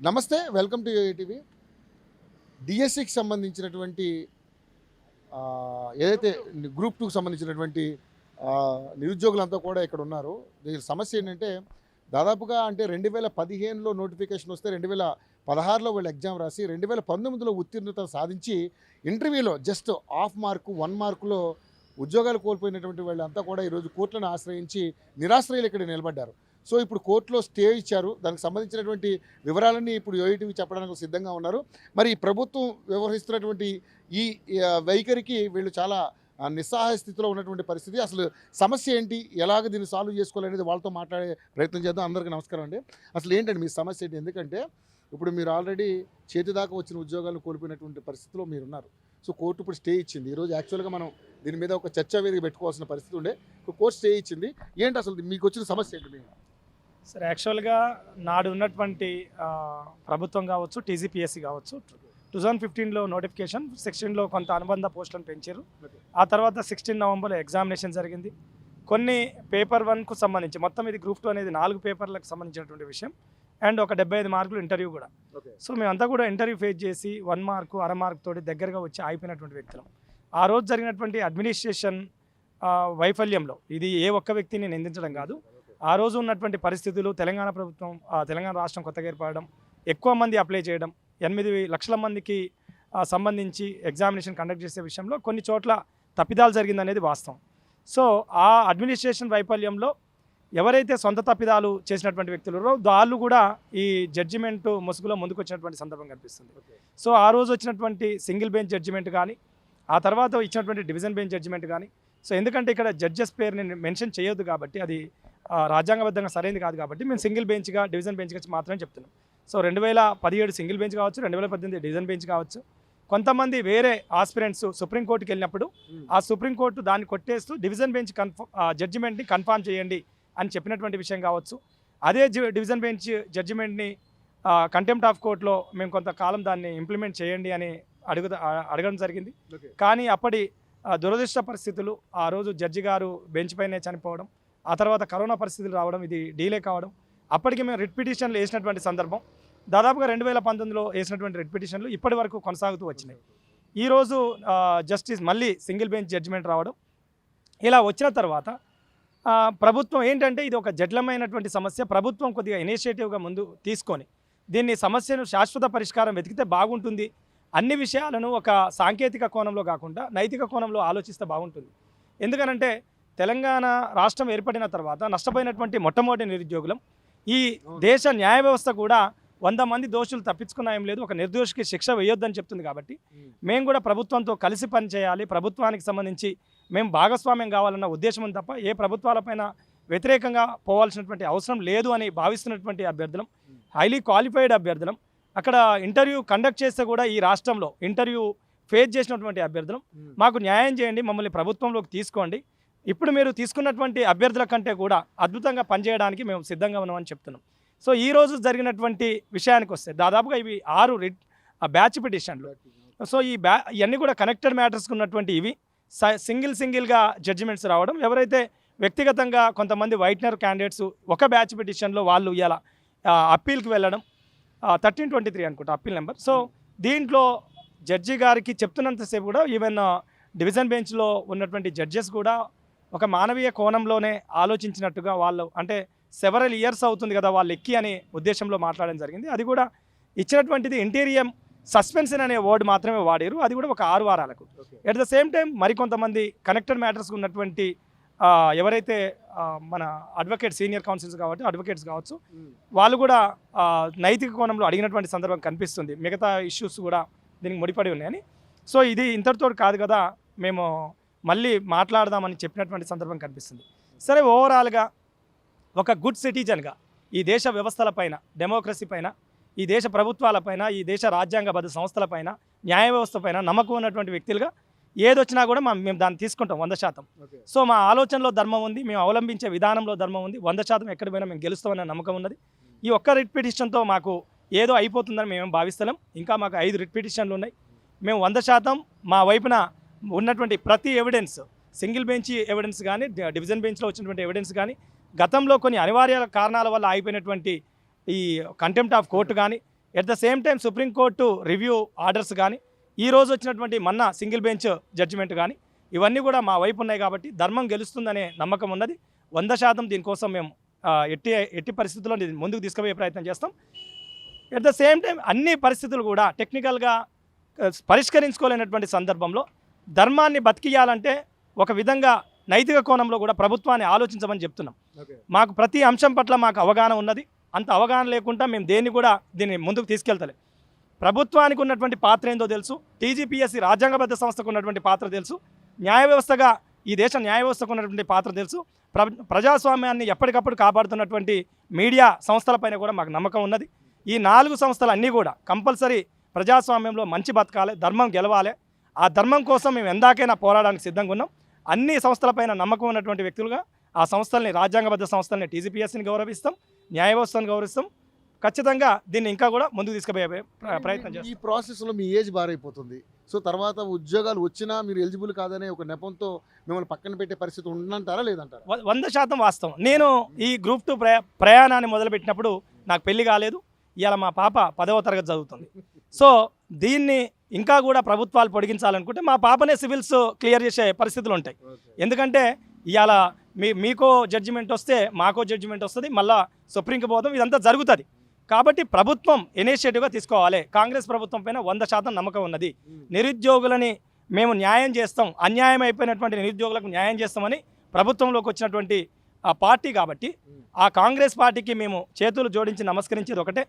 నమస్తే, welcome to TV. డిఎస్సికి సంబంధించినటువంటి ఏదైతే గ్రూప్ 2కి సంబంధించినటువంటి నిరుద్యోగులంతా కూడా ఇక్కడ ఉన్నారు. దీని సమస్య ఏంటంటే దాదాపుగా అంటే 2015లో నోటిఫికేషన్ వస్తే 2016లో వాళ్ళు ఎగ్జామ్ రాసి 2019లో ఉత్తీర్ణత సాధించి ఇంటర్వ్యూలో జస్ట్ హాఫ్ మార్కు 1 మార్కులో ఉద్యోగాలు కోల్పోయినటువంటి వాళ్ళంతా కూడా ఈరోజు కోర్టులను ఆశ్రయించి నిరాశ్రయులు ఇక్కడ నిలబడ్డారు. సో ఇప్పుడు కోర్టులో స్టే ఇచ్చారు. దానికి సంబంధించినటువంటి వివరాలన్నీ ఇప్పుడు యోఈటీవీ చెప్పడానికి సిద్ధంగా ఉన్నారు. మరి ప్రభుత్వం వ్యవహరిస్తున్నటువంటి ఈ వైఖరికి వీళ్ళు చాలా నిస్సహాయ స్థితిలో ఉన్నటువంటి పరిస్థితి. అసలు సమస్య ఏంటి, ఎలాగ దీన్ని సాల్వ్ చేసుకోవాలనేది వాళ్ళతో మాట్లాడే ప్రయత్నం చేద్దాం. అందరికీ నమస్కారం అండి. అసలు ఏంటండి మీ సమస్య ఏంటి? ఎందుకంటే ఇప్పుడు మీరు ఆల్రెడీ చేతి దాకా వచ్చిన ఉద్యోగాలను కోల్పోయినటువంటి పరిస్థితిలో మీరున్నారు. సో కోర్టు ఇప్పుడు స్టే ఇచ్చింది. ఈరోజు యాక్చువల్గా మనం దీని మీద ఒక చర్చా వేదిక పెట్టుకోవాల్సిన పరిస్థితి ఉండే, కోర్టు స్టే ఇచ్చింది. ఏంటి అసలు మీకు వచ్చిన సమస్య ఏంటి? సరే, యాక్చువల్గా నాడు ఉన్నటువంటి ప్రభుత్వం కావచ్చు, టీజీపీఎస్సీ కావచ్చు, 2015లో నోటిఫికేషన్, 16లో కొంత అనుబంధ పోస్టులను పెంచారు. ఆ తర్వాత 16 నవంబర్లో ఎగ్జామినేషన్ జరిగింది. కొన్ని పేపర్ 1కు సంబంధించి మొత్తం ఇది గ్రూప్ 2 అనేది 4 పేపర్లకు సంబంధించినటువంటి విషయం అండ్ ఒక 75 మార్కులు ఇంటర్వ్యూ కూడా. సో మేమంతా కూడా ఇంటర్వ్యూ ఫేస్ చేసి 1 మార్కు, అర మార్కు తోటి దగ్గరగా వచ్చి ఆగిపోయినటువంటి వ్యక్తులం. ఆ రోజు జరిగినటువంటి అడ్మినిస్ట్రేషన్ వైఫల్యంలో ఇది ఏ ఒక్క వ్యక్తిని నిందించడం కాదు. ఆ రోజు ఉన్నటువంటి పరిస్థితులు, తెలంగాణ ప్రభుత్వం, తెలంగాణ రాష్ట్రం కొత్తగా ఏర్పడడం, ఎక్కువ మంది అప్లై చేయడం, 8 లక్షల మందికి సంబంధించి ఎగ్జామినేషన్ కండక్ట్ చేసే విషయంలో కొన్ని చోట్ల తప్పిదాలు జరిగిందనేది వాస్తవం. సో ఆ అడ్మినిస్ట్రేషన్ వైఫల్యంలో ఎవరైతే సొంత తప్పిదాలు చేసినటువంటి వ్యక్తులు వాళ్ళు కూడా ఈ జడ్జిమెంట్ ముసుగులో ముందుకు వచ్చినటువంటి సందర్భం కనిపిస్తుంది. సో ఆ రోజు వచ్చినటువంటి సింగిల్ బెంచ్ జడ్జిమెంట్ కానీ, ఆ తర్వాత ఇచ్చినటువంటి డివిజన్ బెంచ్ జడ్జిమెంట్ కానీ, సో ఎందుకంటే ఇక్కడ జడ్జెస్ పేరుని మెన్షన్ చేయొద్దు కాబట్టి అది రాజ్యాంగబద్ధంగా సరైనది కాదు కాబట్టి మేము సింగిల్ బెంచ్గా, డివిజన్ బెంచ్గా మాత్రమే చెప్తున్నాం. సో 2017 సింగిల్ బెంచ్ కావచ్చు, 2018 డివిజన్ బెంచ్ కావచ్చు. కొంతమంది వేరే ఆస్పిరెంట్స్ సుప్రీంకోర్టుకి వెళ్ళినప్పుడు ఆ సుప్రీంకోర్టు దాన్ని కొట్టేస్తూ డివిజన్ బెంచ్ జడ్జిమెంట్ని కన్ఫామ్ చేయండి అని చెప్పినటువంటి విషయం కావచ్చు. అదే డివిజన్ బెంచ్ జడ్జిమెంట్ని కంటెంప్ట్ ఆఫ్ కోర్టులో మేము కొంతకాలం దాన్ని ఇంప్లిమెంట్ చేయండి అని అడగడం జరిగింది. కానీ అప్పటి దురదృష్ట పరిస్థితులు, ఆ రోజు జడ్జి గారు బెంచ్ పైనే చనిపోవడం, ఆ తర్వాత కరోనా పరిస్థితులు రావడం, ఇది డీలే కావడం, అప్పటికి మేము రిట్ పిటిషన్లు వేసినటువంటి సందర్భం దాదాపుగా 2019లో వేసినటువంటి రిట్ పిటిషన్లు ఇప్పటి వరకు కొనసాగుతూ వచ్చినాయి. ఈరోజు జస్టిస్ మళ్ళీ సింగిల్ బెంచ్ జడ్జిమెంట్ రావడం, ఇలా వచ్చిన తర్వాత ప్రభుత్వం ఏంటంటే ఇది ఒక జటిలమైనటువంటి సమస్య, ప్రభుత్వం కొద్దిగా ఇనిషియేటివ్గా ముందు తీసుకొని దీన్ని సమస్యను శాశ్వత పరిష్కారం వెతికితే బాగుంటుంది, అన్ని విషయాలను ఒక సాంకేతిక కోణంలో కాకుండా నైతిక కోణంలో ఆలోచిస్తే బాగుంటుంది. ఎందుకనంటే తెలంగాణ రాష్ట్రం ఏర్పడిన తర్వాత నష్టపోయినటువంటి మొట్టమొదటి నిరుద్యోగులం. ఈ దేశ న్యాయ వ్యవస్థ కూడా 100 మంది దోషులు తప్పించుకున్నా ఏం లేదు, ఒక నిర్దోషికి శిక్ష వేయొద్దని చెప్తుంది. కాబట్టి మేము కూడా ప్రభుత్వంతో కలిసి పనిచేయాలి, ప్రభుత్వానికి సంబంధించి మేము భాగస్వామ్యం కావాలన్న ఉద్దేశం తప్ప ఏ ప్రభుత్వాలపైన వ్యతిరేకంగా పోవాల్సినటువంటి అవసరం లేదు అని భావిస్తున్నటువంటి అభ్యర్థులం, హైలీ క్వాలిఫైడ్ అభ్యర్థులం. అక్కడ ఇంటర్వ్యూ కండక్ట్ చేస్తే కూడా ఈ రాష్ట్రంలో ఇంటర్వ్యూ ఫేస్ చేసినటువంటి అభ్యర్థులం. మాకు న్యాయం చేయండి, మమ్మల్ని ప్రభుత్వంలోకి తీసుకోండి, ఇప్పుడు మీరు తీసుకున్నటువంటి అభ్యర్థుల కంటే కూడా అద్భుతంగా పనిచేయడానికి మేము సిద్ధంగా ఉన్నామని చెప్తున్నాం. సో ఈ రోజు జరిగినటువంటి విషయానికి వస్తే దాదాపుగా ఇవి 6 బ్యాచ్ పిటిషన్లు. సో ఇవన్నీ కూడా కనెక్టెడ్ మ్యాటర్స్కి ఉన్నటువంటి ఇవి సింగిల్గా జడ్జిమెంట్స్ రావడం, ఎవరైతే వ్యక్తిగతంగా కొంతమంది వైట్నర్ క్యాండిడేట్స్ ఒక బ్యాచ్ పిటిషన్లో వాళ్ళు ఇలా అప్పీల్కి వెళ్ళడం, 1323 అనుకుంటా అప్పీల్ నెంబర్. సో దీంట్లో జడ్జి గారికి చెప్తున్నంతసేపు కూడా ఈవెన్ డివిజన్ బెంచ్లో ఉన్నటువంటి జడ్జెస్ కూడా ఒక మానవీయ కోణంలోనే ఆలోచించినట్టుగా, వాళ్ళు అంటే సెవరల్ ఇయర్స్ అవుతుంది కదా వాళ్ళు ఎక్కి అనే ఉద్దేశంలో మాట్లాడడం జరిగింది. అది కూడా ఇచ్చినటువంటిది ఇంటీరియం సస్పెన్షన్ అనే వర్డ్ మాత్రమే వాడారు, అది కూడా ఒక 6 వారాలకు. ఎట్ ద సేమ్ టైం మరికొంతమంది కనెక్టెడ్ మ్యాటర్స్ ఉన్నటువంటి ఎవరైతే మన అడ్వకేట్ సీనియర్ కౌన్సిల్స్ కాబట్టి అడ్వకేట్స్ కావచ్చు, వాళ్ళు కూడా నైతిక కోణంలో అడిగినటువంటి సందర్భం కనిపిస్తుంది. మిగతా ఇష్యూస్ కూడా దీనికి ముడిపడి ఉన్నాయని. సో ఇది ఇంతటితో కాదు కదా, మేము మళ్ళీ మాట్లాడదామని చెప్పినటువంటి సందర్భం కనిపిస్తుంది. సరే, ఓవరాల్గా ఒక గుడ్ సిటిజన్గా ఈ దేశ వ్యవస్థలపైన, డెమోక్రసీ పైన, ఈ దేశ ప్రభుత్వాలపైన, ఈ దేశ రాజ్యాంగబద్ధ సంస్థలపైన, న్యాయ వ్యవస్థ పైన నమ్మకం ఉన్నటువంటి వ్యక్తులుగా ఏదొచ్చినా కూడా మేము దాన్ని తీసుకుంటాం 100%. సో మా ఆలోచనలో ధర్మం ఉంది, మేము అవలంబించే విధానంలో ధర్మం ఉంది, 100% ఎక్కడ పోయినా మేము గెలుస్తామనే నమ్మకం ఉన్నది. ఈ ఒక్క రిట్ పిటిషన్తో మాకు ఏదో అయిపోతుందని మేము భావిస్తలేం. ఇంకా మాకు 5 రిట్ పిటిషన్లు ఉన్నాయి. మేము 100% మా వైపున ఉన్నటువంటి ప్రతి ఎవిడెన్స్, సింగిల్ బెంచ్ ఎవిడెన్స్ కానీ, డివిజన్ బెంచ్లో వచ్చినటువంటి ఎవిడెన్స్ కానీ, గతంలో కొన్ని అనివార్య కారణాల వల్ల ఆగిపోయినటువంటి ఈ కంటెంప్ట్ ఆఫ్ కోర్టు కానీ, at the same time supreme court review orders కానీ ఈ రోజు వచ్చినటువంటి మొన్న సింగిల్ బెంచ్ జడ్జిమెంట్ కానీ ఇవన్నీ కూడా మా వైపు ఉన్నాయి కాబట్టి ధర్మం గెలుస్తుందనే నమ్మకం ఉన్నది. 100% దీనికోసం మేము ఎట్టి పరిస్థితుల్లో ముందుకు తీసుకుపోయే ప్రయత్నం చేస్తాం. ఎట్ ద సేమ్ టైం అన్ని పరిస్థితులు కూడా టెక్నికల్గా పరిష్కరించుకోలేనటువంటి సందర్భంలో ధర్మాన్ని బతికియాలంటే ఒక విధంగా నైతిక కోణంలో కూడా ప్రభుత్వాన్ని ఆలోచించమని చెప్తున్నాం. మాకు ప్రతి అంశం పట్ల మాకు అవగాహన ఉన్నది. అంత అవగాహన లేకుండా మేము దీన్ని ముందుకు తీసుకెళ్తలే. ప్రభుత్వానికి ఉన్నటువంటి పాత్ర ఏందో తెలుసు, టీజీపీఎస్సీ రాజ్యాంగబద్ధ సంస్థకు ఉన్నటువంటి పాత్ర తెలుసు, న్యాయ వ్యవస్థగా ఈ దేశ న్యాయ వ్యవస్థకు ఉన్నటువంటి పాత్ర తెలుసు, ప్రజాస్వామ్యాన్ని ఎప్పటికప్పుడు కాపాడుతున్నటువంటి మీడియా సంస్థలపైన కూడా మాకు నమ్మకం ఉన్నది. ఈ 4 సంస్థలు అన్నీ కూడా కంపల్సరీ ప్రజాస్వామ్యంలో మంచి బతకాలి, ధర్మం గెలవాలి. ఆ ధర్మం కోసం మేము ఎందాకైనా పోరాడడానికి సిద్ధంగా ఉన్నాం. అన్ని సంస్థలపైన నమ్మకం ఉన్నటువంటి వ్యక్తులుగా ఆ సంస్థల్ని, రాజ్యాంగబద్ధ సంస్థల్ని, టీజీపీఎస్సీని గౌరవిస్తాం, న్యాయ వ్యవస్థను గౌరవిస్తాం. ఖచ్చితంగా దీన్ని ఇంకా కూడా ముందుకు తీసుకుపోయే ప్రయత్నం చేస్తాం. ఈ ప్రాసెస్లో మీ ఏజ్ బారైపోతుంది. సో తర్వాత ఉద్యోగాలు వచ్చినా మీరు ఎలిజిబుల్ కాదనే ఒక నెపంతో మిమ్మల్ని పక్కన పెట్టే పరిస్థితి ఉందంటారా లేదంటారా? 100% వాస్తవం. నేను ఈ గ్రూప్ 2 ప్రయాణాన్ని మొదలుపెట్టినప్పుడు నాకు పెళ్లి కాలేదు. ఇవాళ మా పాప 10వ తరగతి చదువుతుంది. సో దీన్ని ఇంకా కూడా ప్రభుత్వాలు పొడిగించాలనుకుంటే మా పాపనే సివిల్స్ క్లియర్ చేసే పరిస్థితులు ఉంటాయి. ఎందుకంటే ఇవాళ మీకో జడ్జిమెంట్ వస్తే మాకో జడ్జిమెంట్ వస్తుంది, మళ్ళీ సుప్రీంకి పోతాం, ఇదంతా జరుగుతుంది. కాబట్టి ప్రభుత్వం ఇనిషియేటివ్గా తీసుకోవాలి. కాంగ్రెస్ ప్రభుత్వం పైన 100% నమ్మకం ఉన్నది. నిరుద్యోగులని మేము న్యాయం చేస్తాం, అన్యాయం అయిపోయినటువంటి నిరుద్యోగులకు న్యాయం చేస్తామని ప్రభుత్వంలోకి వచ్చినటువంటి ఆ పార్టీ కాబట్టి ఆ కాంగ్రెస్ పార్టీకి మేము చేతులు జోడించి నమస్కరించేది ఒకటే,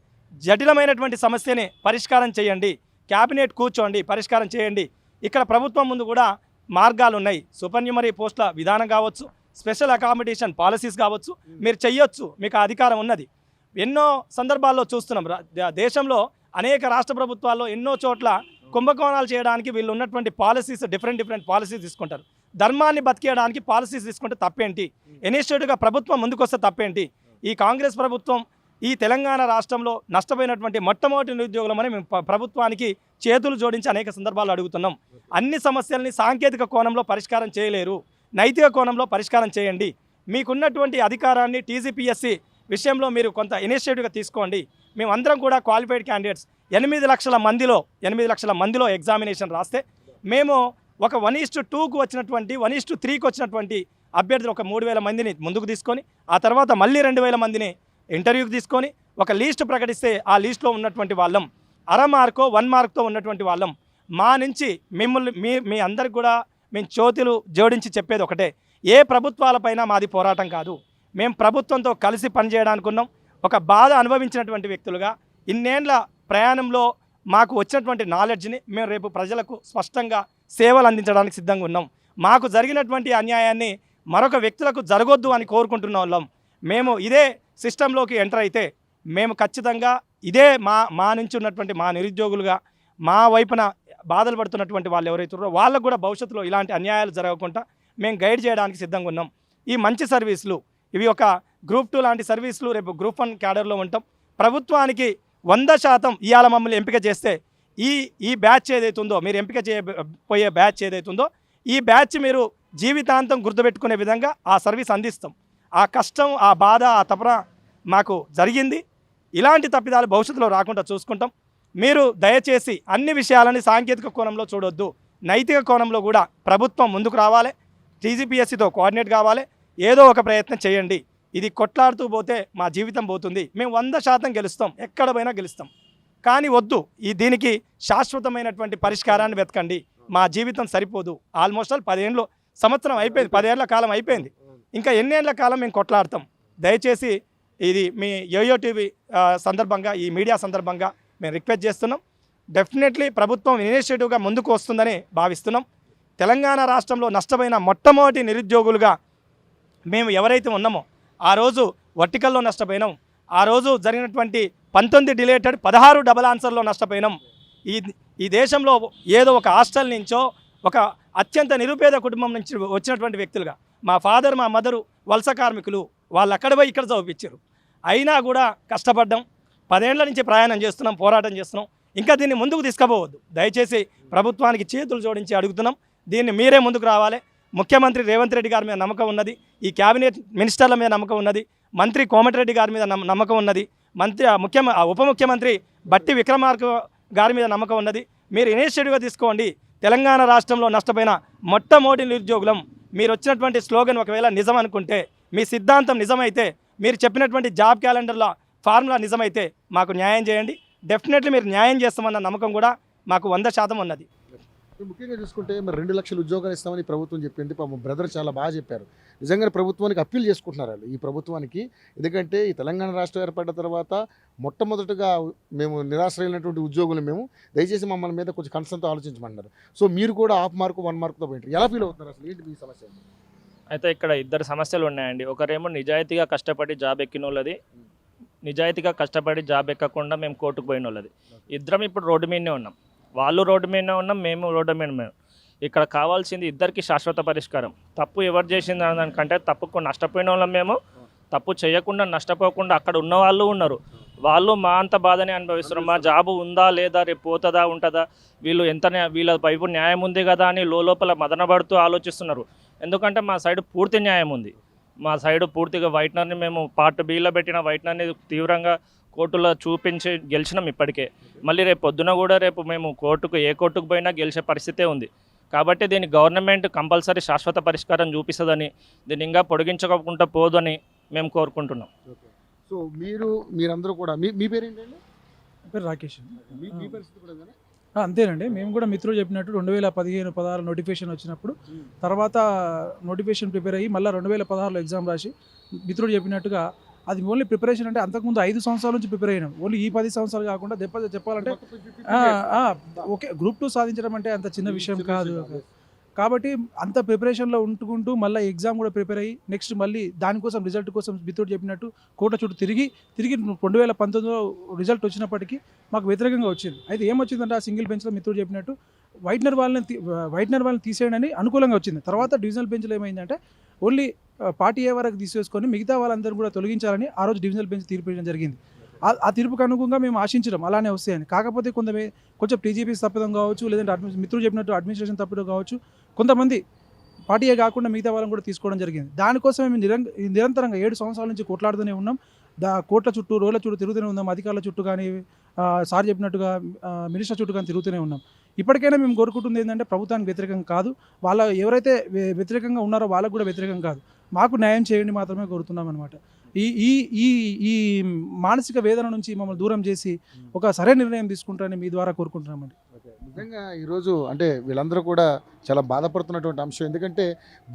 జటిలమైనటువంటి సమస్యని పరిష్కారం చేయండి, క్యాబినెట్ కూర్చోండి, పరిష్కారం చేయండి. ఇక్కడ ప్రభుత్వం ముందు కూడా మార్గాలు ఉన్నాయి. సూపర్న్యూమరీ పోస్టుల విధానం కావచ్చు, స్పెషల్ అకామిడేషన్ పాలసీస్ కావచ్చు, మీరు చెయ్యొచ్చు, మీకు అధికారం ఉన్నది. ఎన్నో సందర్భాల్లో చూస్తున్నాం. దేశంలో అనేక రాష్ట్ర ప్రభుత్వాల్లో ఎన్నో చోట్ల కుంభకోణాలు చేయడానికి వీళ్ళు ఉన్నటువంటి పాలసీస్ డిఫరెంట్ పాలసీస్ తీసుకుంటారు. ధర్మాన్ని బతికేయడానికి పాలసీస్ తీసుకుంటే తప్పేంటి? ఇనిషియేటివ్గా ప్రభుత్వం ముందుకొస్తే తప్పేంటి? ఈ కాంగ్రెస్ ప్రభుత్వం ఈ తెలంగాణ రాష్ట్రంలో నష్టపోయినటువంటి మొట్టమొదటి నిరుద్యోగులమని మేము ప్రభుత్వానికి చేతులు జోడించి అనేక సందర్భాలు అడుగుతున్నాం. అన్ని సమస్యల్ని సాంకేతిక కోణంలో పరిష్కారం చేయలేరు, నైతిక కోణంలో పరిష్కారం చేయండి. మీకున్నటువంటి అధికారాన్ని టీజీపీఎస్సీ విషయంలో మీరు కొంత ఇనిషియేటివ్గా తీసుకోండి. మేమందరం కూడా క్వాలిఫైడ్ క్యాండిడేట్స్ 8 లక్షల మందిలో ఎగ్జామినేషన్ రాస్తే మేము ఒక 1:2కు వచ్చినటువంటి 1:3కి వచ్చినటువంటి అభ్యర్థులు ఒక 3,000 మందిని ముందుకు తీసుకొని ఆ తర్వాత మళ్ళీ 2,000 మందిని ఇంటర్వ్యూకి తీసుకొని ఒక లీస్ట్ ప్రకటిస్తే ఆ లీస్ట్లో ఉన్నటువంటి వాళ్ళం 1/2 మార్కో 1 మార్క్తో ఉన్నటువంటి వాళ్ళం. మా నుంచి మిమ్మల్ని మీ అందరికి కూడా మేము చేతులు జోడించి చెప్పేది ఒకటే, ఏ ప్రభుత్వాలపైన మాది పోరాటం కాదు. మేము ప్రభుత్వంతో కలిసి పనిచేయడానికి ఉన్నాం. ఒక బాధ అనుభవించినటువంటి వ్యక్తులుగా ఇన్నేళ్ల ప్రయాణంలో మాకు వచ్చినటువంటి నాలెడ్జ్ని మేము రేపు ప్రజలకు స్పష్టంగా సేవలు అందించడానికి సిద్ధంగా ఉన్నాం. మాకు జరిగినటువంటి అన్యాయాన్ని మరొక వ్యక్తులకు జరగొద్దు అని కోరుకుంటున్న వాళ్ళం. మేము ఇదే సిస్టంలోకి ఎంటర్ అయితే మేము ఖచ్చితంగా ఇదే మా నుంచి ఉన్నటువంటి మా నిరుద్యోగులుగా మా వైపున బాధలు పడుతున్నటువంటి వాళ్ళు ఎవరైతే ఉన్నారో వాళ్ళకు కూడా భవిష్యత్తులో ఇలాంటి అన్యాయాలు జరగకుండా మేము గైడ్ చేయడానికి సిద్ధంగా ఉన్నాం. ఈ మంచి సర్వీసులు ఇవి ఒక గ్రూప్ 2 లాంటి సర్వీసులు రేపు గ్రూప్ 1 క్యాడర్లో ఉంటాం. ప్రభుత్వానికి 100% ఇవాళ మమ్మల్ని ఎంపిక చేస్తే ఈ బ్యాచ్ ఏదైతుందో మీరు ఎంపిక చేయబోయే బ్యాచ్ ఏదైతుందో ఈ బ్యాచ్ మీరు జీవితాంతం గుర్తుపెట్టుకునే విధంగా ఆ సర్వీస్ అందిస్తాం. ఆ కష్టం, ఆ బాధ, ఆ తపన మాకు జరిగింది. ఇలాంటి తప్పిదాలు భవిష్యత్తులో రాకుండా చూసుకుంటాం. మీరు దయచేసి అన్ని విషయాలని సాంకేతిక కోణంలో చూడొద్దు, నైతిక కోణంలో కూడా ప్రభుత్వం ముందుకు రావాలి, టీజీపీఎస్సీతో కోఆర్డినేట్ కావాలి, ఏదో ఒక ప్రయత్నం చేయండి. ఇది కొట్లాడుతూ పోతే మా జీవితం పోతుంది. మేము 100% గెలుస్తాం, ఎక్కడ పోయినా గెలుస్తాం. కానీ వద్దు, దీనికి శాశ్వతమైనటువంటి పరిష్కారాన్ని వెతకండి. మా జీవితం సరిపోదు. ఆల్మోస్ట్ 10 సంవత్సరం అయిపోయింది, 10 ఏళ్ల కాలం అయిపోయింది. ఇంకా ఎన్నేళ్ల కాలం మేము కొట్లాడతాం? దయచేసి ఇది మీ యోయో టీవీ సందర్భంగా, ఈ మీడియా సందర్భంగా మేము రిక్వెస్ట్ చేస్తున్నాం. డెఫినెట్లీ ప్రభుత్వం ఇనిషియేటివ్గా ముందుకు వస్తుందని భావిస్తున్నాం. తెలంగాణ రాష్ట్రంలో నష్టపోయిన మొట్టమొదటి నిరుద్యోగులుగా మేము ఎవరైతే ఉన్నామో ఆ రోజు వర్టికల్లో నష్టపోయినాం. ఆ రోజు జరిగినటువంటి 19 డిలేటెడ్ 16 డబల్ ఆన్సర్లో నష్టపోయినాం. ఈ దేశంలో ఏదో ఒక హాస్టల్ నుంచో ఒక అత్యంత నిరుపేద కుటుంబం నుంచి వచ్చినటువంటి వ్యక్తులుగా మా ఫాదర్ మా మదరు వలస కార్మికులు, వాళ్ళు అక్కడ పోయి ఇక్కడ చదివించారు. అయినా కూడా కష్టపడ్డాం. 10 ఏళ్ల నుంచి ప్రయాణం చేస్తున్నాం, పోరాటం చేస్తున్నాం. ఇంకా దీన్ని ముందుకు తీసుకుపోవద్దు. దయచేసి ప్రభుత్వానికి చేతులు జోడించి అడుగుతున్నాం. దీన్ని మీరే ముందుకు రావాలి. ముఖ్యమంత్రి రేవంత్ రెడ్డి గారి మీద నమ్మకం ఉన్నది, ఈ క్యాబినెట్ మినిస్టర్ల మీద నమ్మకం ఉన్నది, మంత్రి కోమటిరెడ్డి గారి మీద నమ్మకం ఉన్నది. ఉప ముఖ్యమంత్రి బట్టి విక్రమార్క గారి మీద నమ్మకం ఉన్నది. మీరు ఇనిషియేటివ్గా తీసుకోండి. తెలంగాణ రాష్ట్రంలో నష్టపోయిన మొట్టమొదటి నిరుద్యోగులం. మీరు వచ్చినటువంటి స్లోగన్ ఒకవేళ నిజం అనుకుంటే, మీ సిద్ధాంతం నిజమైతే, మీరు చెప్పినటువంటి జాబ్ క్యాలెండర్లో ఫార్ములా నిజమైతే మాకు న్యాయం చేయండి. డెఫినెట్లీ మీరు న్యాయం చేస్తామన్న నమ్మకం కూడా మాకు 100% ఉన్నది. ముఖ్యంగా చూసుకుంటే మరి 2 లక్షల ఉద్యోగాలు ఇస్తామని ప్రభుత్వం చెప్పింది. పాపం బ్రదర్ చాలా బాగా చెప్పారు. నిజంగానే ప్రభుత్వానికి అప్పీల్ చేసుకుంటున్నారు వాళ్ళు, ఈ ప్రభుత్వానికి. ఎందుకంటే ఈ తెలంగాణ రాష్ట్రం ఏర్పడిన తర్వాత మొట్టమొదటిగా మేము నిరాశ్రయులైనటువంటి ఉద్యోగులు మేము, దయచేసి మమ్మల్ని మీద కొంచెం కన్సర్న్తో ఆలోచించమన్నారు. సో మీరు కూడా హాఫ్ మార్కు 1 మార్కుతో పోయింటారు. ఎలా ఫీల్ అవుతున్నారు అసలు? ఏంటి మీ సమస్య? అయితే ఇక్కడ ఇద్దరు సమస్యలు ఉన్నాయండి. ఒకరేమో నిజాయితీగా కష్టపడి జాబ్ ఎక్కిన వాళ్ళది, నిజాయితీగా కష్టపడి జాబ్ ఎక్కకుండా మేము కోర్టుకు పోయిన వాళ్ళది. ఇద్దరం ఇప్పుడు రోడ్డు మీదనే ఉన్నాం. వాళ్ళు రోడ్డు మీదనే ఉన్నాం, మేము రోడ్డు మీద ఉన్నాం. ఇక్కడ కావాల్సింది ఇద్దరికి శాశ్వత పరిష్కారం. తప్పు ఎవరు చేసింది దానికంటే తప్పుకు నష్టపోయిన వాళ్ళం మేము. తప్పు చేయకుండా నష్టపోకుండా అక్కడ ఉన్న వాళ్ళు ఉన్నారు. వాళ్ళు మా అంత బాధనే అనుభవిస్తున్నారు. మా జాబు ఉందా లేదా, రేపు పోతుందా ఉంటుందా, వీళ్ళు వీళ్ళ వైపు న్యాయం ఉంది కదా అని లోపల మదనపడుతూ ఆలోచిస్తున్నారు. ఎందుకంటే మా సైడ్ పూర్తి న్యాయం ఉంది. మా సైడు పూర్తిగా వైట్నర్ని మేము పార్ట్ బిలో పెట్టిన వైట్నర్ని తీవ్రంగా కోర్టులో చూపించి గెలిచినాం ఇప్పటికే. మళ్ళీ రేపు పొద్దున కూడా రేపు మేము ఏ కోర్టుకు పోయినా గెలిచే పరిస్థితే ఉంది. కాబట్టి దీన్ని గవర్నమెంట్ కంపల్సరీ శాశ్వత పరిష్కారం చూపిస్తుందని, దీన్ని ఇంకా పొడిగించకుండా పోదని మేము కోరుకుంటున్నాం. సో మీరందరూ కూడా మీ పేరు ఏంటండి? పేరు రాకేష్. మీ పరిస్థితి కూడా ఇదేనా? అంతేనండి. మేము కూడా మిత్రులు చెప్పినట్టు 2015-16 నోటిఫికేషన్ వచ్చినప్పుడు తర్వాత నోటిఫికేషన్ ప్రిపేర్ అయ్యి మళ్ళీ 2016లో ఎగ్జామ్ రాసి మిత్రుడు చెప్పినట్టుగా అది ఓన్లీ ప్రిపరేషన్ అంటే అంతకుముందు 5 సంవత్సరాల నుంచి ప్రిపేర్ అయినాం. ఓన్లీ ఈ 10 సంవత్సరాలు కాకుండా చెప్పాలంటే ఓకే గ్రూప్ 2 సాధించడం అంటే అంత చిన్న విషయం కాదు. కాబట్టి అంత ప్రిపరేషన్లో ఉంటుకుంటూ మళ్ళీ ఎగ్జామ్ కూడా ప్రిపేర్ అయ్యి నెక్స్ట్ మళ్ళీ దానికోసం రిజల్ట్ కోసం మిత్రుడు చెప్పినట్టు కోర్టుల చుట్టూ తిరిగి 2019లో రిజల్ట్ వచ్చినప్పటికీ మాకు వ్యతిరేకంగా వచ్చింది. అయితే ఏమొచ్చిందంటే ఆ సింగిల్ బెంచ్లో మిత్రుడు చెప్పినట్టు వైట్నర్ వాళ్ళని తీసేయడని అనుకూలంగా వచ్చింది. తర్వాత డివిజనల్ బెంచ్లో ఏమైందంటే ఓన్లీ పార్టీ ఏ వరకు తీసేసుకొని మిగతా వాళ్ళందరూ కూడా తొలగించాలని ఆ రోజు డివిజనల్ బెంచ్ తీర్పు ఇవ్వడం జరిగింది. ఆ తీర్పుకు అనుగుణంగా మేము ఆశించడం అలానే వస్తాయని. కాకపోతే కొంచెం టీజీపీసీ తప్పిదం కావచ్చు, లేదంటే మిత్రులు చెప్పినట్టు అడ్మినిస్ట్రేషన్ తప్పిదం కావచ్చు, కొంతమంది పార్టీయే కాకుండా మిగతా వాళ్ళని కూడా తీసుకోవడం జరిగింది. దానికోసం మేము నిరంతరంగా 7 సంవత్సరాల నుంచి కొట్లాడుతూనే ఉన్నాం. కోర్టుల చుట్టూ రోడ్ల చుట్టూ తిరుగుతూనే ఉన్నాం. అధికారుల చుట్టూ కానీ సార్ చెప్పినట్టుగా మినిస్టర్ చుట్టూ కానీ తిరుగుతూనే ఉన్నాం. ఇప్పటికైనా మేము కోరుకుంటుంది ఏంటంటే ప్రభుత్వానికి వ్యతిరేకం కాదు, వాళ్ళ ఎవరైతే వ్యతిరేకంగా ఉన్నారో వాళ్ళకు కూడా వ్యతిరేకం కాదు, మాకు న్యాయం చేయండి మాత్రమే కోరుతున్నాం అనమాట. ఈ ఈ ఈ మానసిక వేదన నుంచి మమ్మల్ని దూరం చేసి ఒక సరైన నిర్ణయం తీసుకుంటారని మీ ద్వారా కోరుకుంటున్నామండి. నిజంగా ఈరోజు అంటే వీళ్ళందరూ కూడా చాలా బాధపడుతున్నటువంటి అంశం. ఎందుకంటే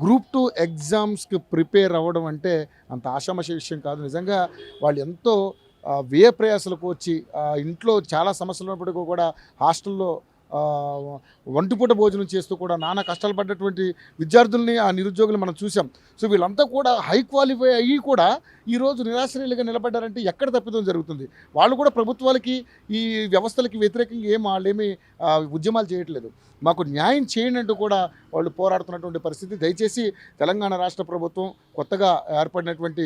గ్రూప్ 2 ఎగ్జామ్స్కి ప్రిపేర్ అవ్వడం అంటే అంత ఆషామాషి విషయం కాదు. నిజంగా వాళ్ళు ఎంతో వ్యయ ప్రయాసాలకు వచ్చి ఇంట్లో చాలా సమస్యలు ఉన్నప్పటికీ కూడా హాస్టల్లో వంటిపూట భోజనం చేస్తూ కూడా నానా కష్టాలు పడ్డటువంటి విద్యార్థుల్ని, ఆ నిరుద్యోగులు మనం చూసాం. సో వీళ్ళంతా కూడా హై క్వాలిఫై అయ్యి కూడా ఈరోజు నిరాశ్రయులుగా నిలబడ్డారంటే ఎక్కడ తప్పిదం జరుగుతుంది? వాళ్ళు కూడా ప్రభుత్వాలకి ఈ వ్యవస్థలకి వ్యతిరేకంగా వాళ్ళేమీ ఉద్యమాలు చేయట్లేదు. మాకు న్యాయం చేయండి అంటూ కూడా వాళ్ళు పోరాడుతున్నటువంటి పరిస్థితి. దయచేసి తెలంగాణ రాష్ట్ర ప్రభుత్వం కొత్తగా ఏర్పడినటువంటి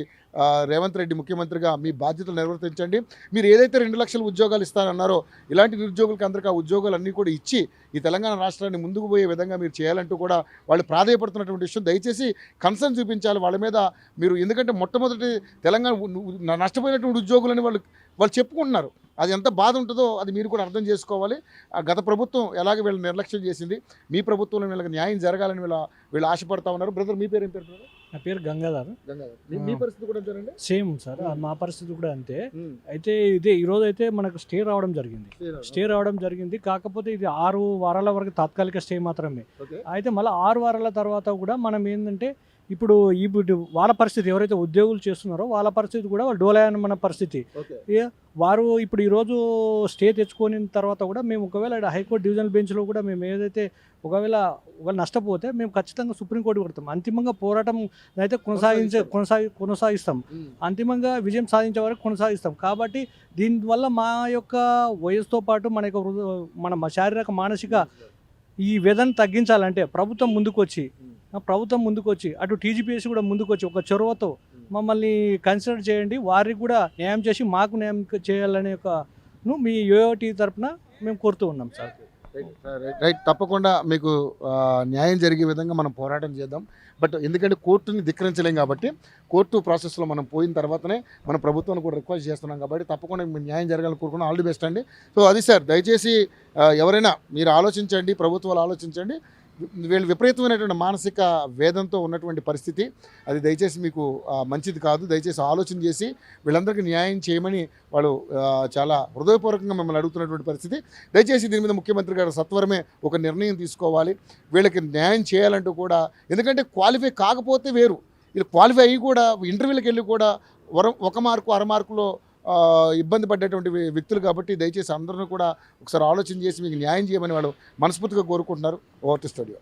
రేవంత్ రెడ్డి ముఖ్యమంత్రిగా మీ బాధ్యతలు నిర్వర్తించండి. మీరు ఏదైతే 2 లక్షల ఉద్యోగాలు ఇస్తారన్నారో ఇలాంటి నిరుద్యోగులకి అందరికీ ఆ ఉద్యోగాలన్నీ కూడా ఇచ్చి ఈ తెలంగాణ రాష్ట్రాన్ని ముందుకు పోయే విధంగా మీరు చేయాలంటూ కూడా వాళ్ళు ప్రాధాయపడుతున్నటువంటి విషయం. దయచేసి కన్సర్న్ చూపించాలి వాళ్ళ మీద మీరు. ఎందుకంటే మొట్టమొదటి తెలంగాణ నష్టపోయినటువంటి ఉద్యోగులని వాళ్ళు చెప్పుకుంటున్నారు. అది ఎంత బాధ ఉంటుందో అది మీరు కూడా అర్థం చేసుకోవాలి. గత ప్రభుత్వం ఎలాగ వీళ్ళని నిర్లక్ష్యం చేసింది, మీ ప్రభుత్వంలో వీళ్ళకి న్యాయం జరగాలని వీళ్ళు ఆశపడతా ఉన్నారు. బ్రదర్ మీ పేరు ఏం పేరు? నా పేరు గంగాధర్. మీ పరిస్థితి కూడా అంతేనండి? సేమ్ సార్, మా పరిస్థితి కూడా అంతే. అయితే ఈరోజు అయితే మనకు స్టే రావడం జరిగింది. కాకపోతే ఇది 6 వారాల వరకు తాత్కాలిక స్టే మాత్రమే. అయితే మళ్ళీ 6 వారాల తర్వాత కూడా మనం ఏంటంటే ఇప్పుడు వాళ్ళ పరిస్థితి ఎవరైతే ఉద్యోగులు చేస్తున్నారో వాళ్ళ పరిస్థితి కూడా వాళ్ళు డోలాయన పరిస్థితి. వారు ఇప్పుడు ఈరోజు స్టే తెచ్చుకొని తర్వాత కూడా మేము ఒకవేళ హైకోర్టు డివిజనల్ బెంచ్లో కూడా మేము ఏదైతే ఒకవేళ నష్టపోతే మేము ఖచ్చితంగా సుప్రీంకోర్టు కొడతాం. అంతిమంగా పోరాటం అయితే కొనసాగిస్తాం. అంతిమంగా విజయం సాధించే వరకు కొనసాగిస్తాం. కాబట్టి దీనివల్ల మా యొక్క వయసుతో పాటు మన శారీరక మానసిక ఈ వేదన తగ్గించాలంటే ప్రభుత్వం ముందుకు వచ్చి అటు టీజీపీఎస్సీ కూడా ముందుకు వచ్చి ఒక చొరవతో మమ్మల్ని కన్సిడర్ చేయండి. వారికి కూడా న్యాయం చేసి మాకు న్యాయం చేయాలనే మీ యూఓటీ తరఫున మేము కోరుతూ ఉన్నాం సార్. రైట్, తప్పకుండా మీకు న్యాయం జరిగే విధంగా మనం పోరాటం చేద్దాం. బట్ ఎందుకంటే కోర్టుని ధిక్కరించలేం కాబట్టి కోర్టు ప్రాసెస్లో మనం పోయిన తర్వాతనే మన ప్రభుత్వాన్ని కూడా రిక్వెస్ట్ చేస్తున్నాం కాబట్టి తప్పకుండా మీకు న్యాయం జరగాలని కోరుకున్నాం. ఆల్ ది బెస్ట్ అండి. సో అది సార్, దయచేసి ఎవరైనా మీరు ఆలోచించండి, ప్రభుత్వాలు ఆలోచించండి. వీళ్ళు విపరీతమైనటువంటి మానసిక వేదంతో ఉన్నటువంటి పరిస్థితి, అది దయచేసి మీకు మంచిది కాదు. దయచేసి ఆలోచన చేసి వీళ్ళందరికీ న్యాయం చేయమని వాళ్ళు చాలా హృదయపూర్వకంగా మిమ్మల్ని అడుగుతున్నటువంటి పరిస్థితి. దయచేసి దీని మీద ముఖ్యమంత్రి గారు సత్వరమే ఒక నిర్ణయం తీసుకోవాలి. వీళ్ళకి న్యాయం చేయాలంటూ కూడా, ఎందుకంటే క్వాలిఫై కాకపోతే వేరు, వీళ్ళు క్వాలిఫై అయ్యి కూడా ఇంటర్వ్యూలకు వెళ్ళి కూడా ఒక మార్కు అర మార్కులో ఇబ్బంది పడ్డటువంటి వ్యక్తులు కాబట్టి దయచేసి అందరూ కూడా ఒకసారి ఆలోచన చేసి మీకు న్యాయం చేయమని వాళ్ళు మనస్ఫూర్తిగా కోరుకుంటున్నారు. Over to studio.